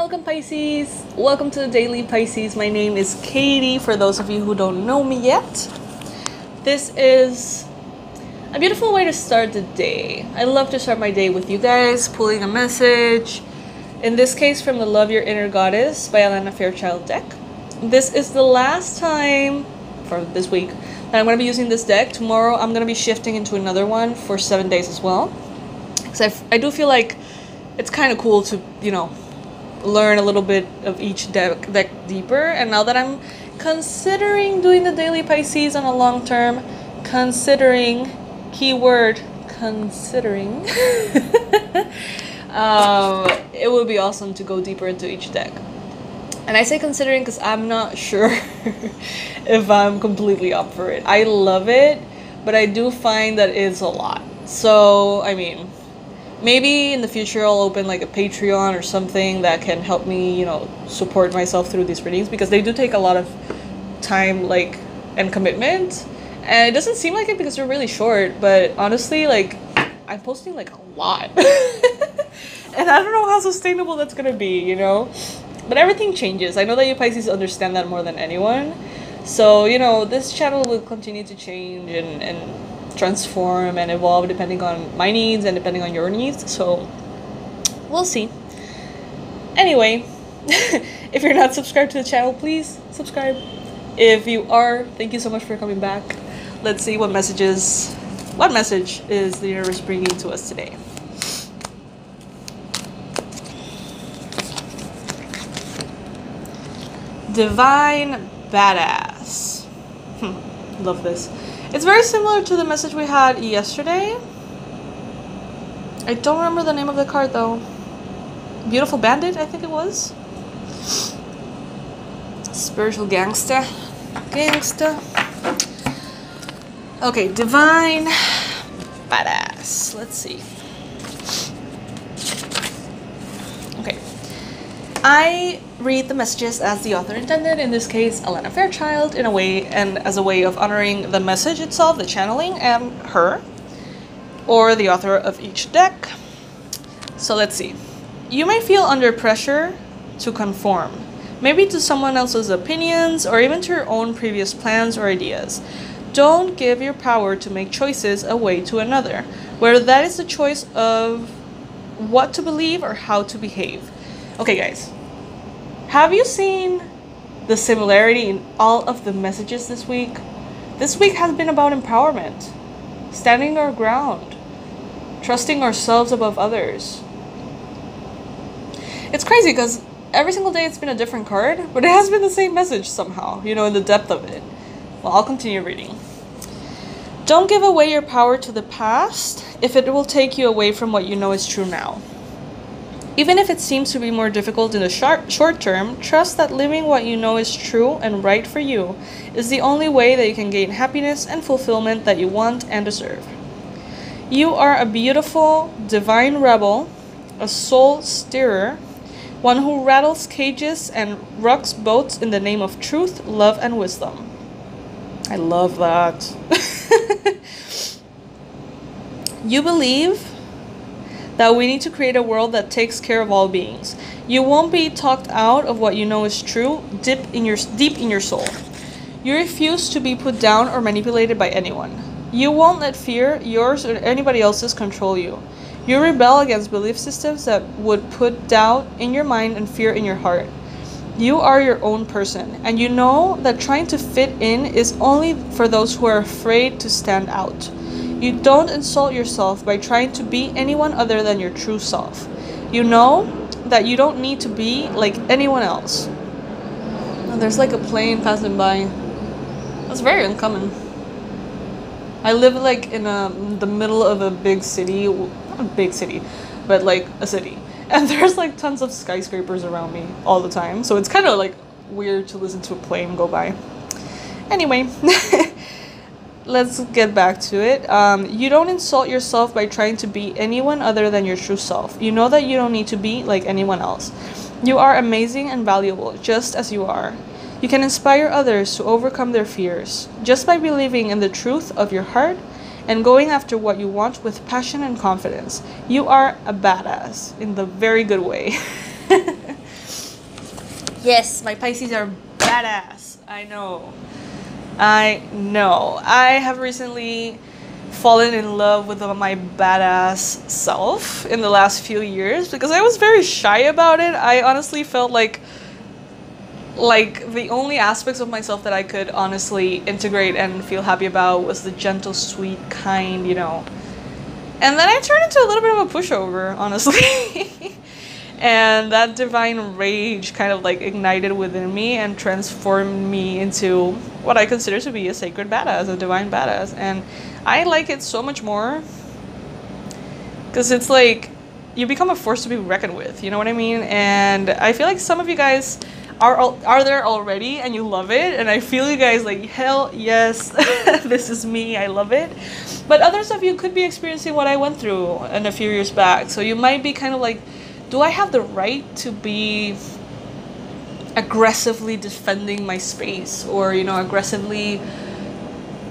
Welcome Pisces! Welcome to the Daily Pisces. My name is Katie, for those of you who don't know me yet. This is a beautiful way to start the day. I love to start my day with you guys, pulling a message. In this case, from the Love Your Inner Goddess by Alana Fairchild deck. This is the last time for this week that I'm going to be using this deck. Tomorrow I'm going to be shifting into another one for 7 days as well. Because I do feel like it's kind of cool to, learn a little bit of each deck deeper. And now that I'm considering doing the Daily Pisces on a long term, considering, keyword, considering, it would be awesome to go deeper into each deck. And I say considering because I'm not sure if I'm completely up for it. I love it, but I do find that it's a lot. So, maybe in the future I'll open like a Patreon or something that can help me, support myself through these readings, because they do take a lot of time, and commitment. And it doesn't seem like it because they're really short, but honestly, I'm posting a lot. And I don't know how sustainable that's gonna be, But everything changes. I know that you Pisces understand that more than anyone. So, this channel will continue to change and transform and evolve depending on my needs and depending on your needs. So, we'll see. Anyway, if you're not subscribed to the channel, please subscribe. If you are, thank you so much for coming back. Let's see what message is the universe bringing to us today. Divine Badass. Love this. It's very similar to the message we had yesterday. I don't remember the name of the card though. Beautiful Bandit, I think it was. Spiritual Gangster. Okay, Divine Badass. Let's see. Okay. I read the messages as the author intended, in this case Alana Fairchild, in a way, and as a way of honoring the message itself, the channeling, and her, or the author of each deck. So let's see. You may feel under pressure to conform, maybe to someone else's opinions, or even to your own previous plans or ideas. Don't give your power to make choices away to another, whether that is the choice of what to believe or how to behave. Okay guys, have you seen the similarity in all of the messages this week? This week has been about empowerment, standing our ground, trusting ourselves above others. It's crazy because every single day it's been a different card, but it has been the same message somehow, in the depth of it. Well, I'll continue reading. Don't give away your power to the past if it will take you away from what you know is true now. Even if it seems to be more difficult in the short term, trust that living what you know is true and right for you is the only way that you can gain happiness and fulfillment that you want and deserve. You are a beautiful, divine rebel, a soul stirrer, one who rattles cages and rocks boats in the name of truth, love, and wisdom. I love that. You believe that we need to create a world that takes care of all beings. You won't be talked out of what you know is true deep in your soul. You refuse to be put down or manipulated by anyone. You won't let fear, yours or anybody else's, control you. You rebel against belief systems that would put doubt in your mind and fear in your heart. You are your own person, and you know that trying to fit in is only for those who are afraid to stand out. You don't insult yourself by trying to be anyone other than your true self. You know that you don't need to be like anyone else. Oh, there's a plane passing by. That's very uncommon. I live in the middle of a big city. Not a big city, but a city. And there's tons of skyscrapers around me all the time. So it's kind of weird to listen to a plane go by. Anyway. Let's get back to it. You don't insult yourself by trying to be anyone other than your true self. You know that you don't need to be like anyone else. You are amazing and valuable, just as you are. You can inspire others to overcome their fears, just by believing in the truth of your heart and going after what you want with passion and confidence. You are a badass in the very good way. Yes, my Pisces are badass. I know. I know. I have recently fallen in love with my badass self in the last few years because I was very shy about it. I honestly felt like the only aspects of myself that I could honestly integrate and feel happy about was the gentle, sweet, kind, you know. And then I turned into a little bit of a pushover, honestly. And that divine rage kind of like ignited within me and transformed me into what I consider to be a sacred badass, a divine badass. And I like it so much more because it's like you become a force to be reckoned with, you know what I mean? And I feel like some of you guys are there already and you love it, and I feel you guys like, hell yes, this is me, I love it. But others of you could be experiencing what I went through in a few years back, so you might be kind of like, do I have the right to be aggressively defending my space, or, you know, aggressively,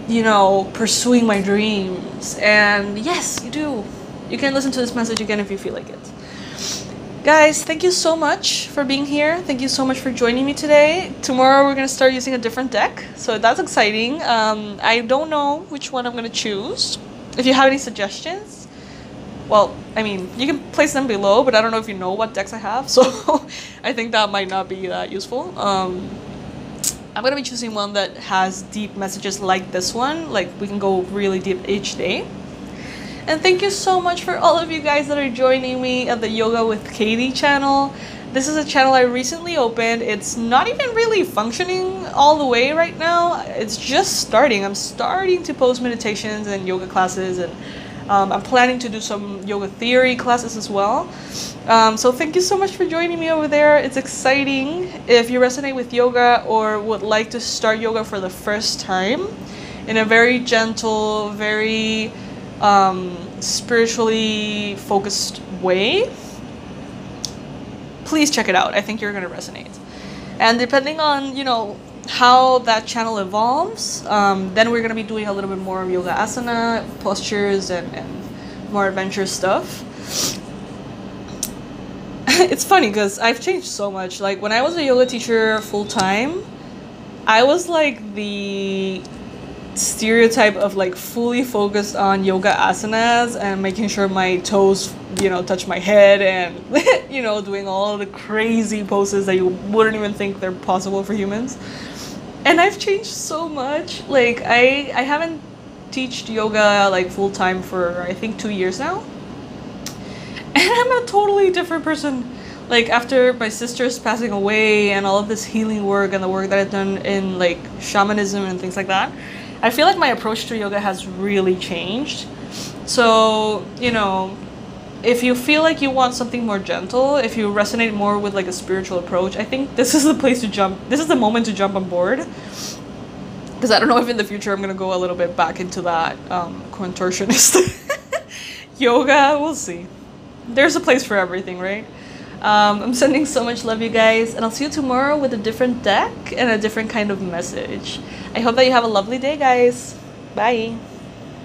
you know, pursuing my dreams? And yes, you do. You can listen to this message again if you feel like it. Guys, thank you so much for being here. Thank you so much for joining me today. Tomorrow we're going to start using a different deck, so that's exciting. I don't know which one I'm going to choose. If you have any suggestions, well, I mean, you can place them below, but I don't know if you know what decks I have, so I think that might not be that useful. I'm going to be choosing one that has deep messages like this one, like we can go really deep each day. And thank you so much for all of you guys that are joining me at the Yoga with Katie channel. This is a channel I recently opened. It's not even really functioning all the way right now. It's just starting. I'm starting to post meditations and yoga classes, and I'm planning to do some yoga theory classes as well. So thank you so much for joining me over there. It's exciting. If you resonate with yoga or would like to start yoga for the first time in a very gentle, very spiritually focused way, please check it out. I think you're going to resonate. And depending on, you know, how that channel evolves, then we're going to be doing a little bit more of yoga asana postures and more adventurous stuff. It's funny because I've changed so much. Like when I was a yoga teacher full-time, I was like the stereotype of like fully focused on yoga asanas and making sure my toes, you know, touch my head, and you know, doing all the crazy poses that you wouldn't even think they're possible for humans. And I've changed so much. Like I haven't taught yoga like full-time for I think 2 years now, and I'm a totally different person. Like after my sister's passing away and all of this healing work and the work that I've done in like shamanism and things like that, I feel like my approach to yoga has really changed. So, you know, if you feel like you want something more gentle, if you resonate more with like a spiritual approach, I think this is the place to jump. This is the moment to jump on board. Because I don't know if in the future I'm going to go a little bit back into that contortionist yoga. We'll see. There's a place for everything, right? I'm sending so much love, you guys, and I'll see you tomorrow with a different deck and a different kind of message. I hope that you have a lovely day, guys. Bye.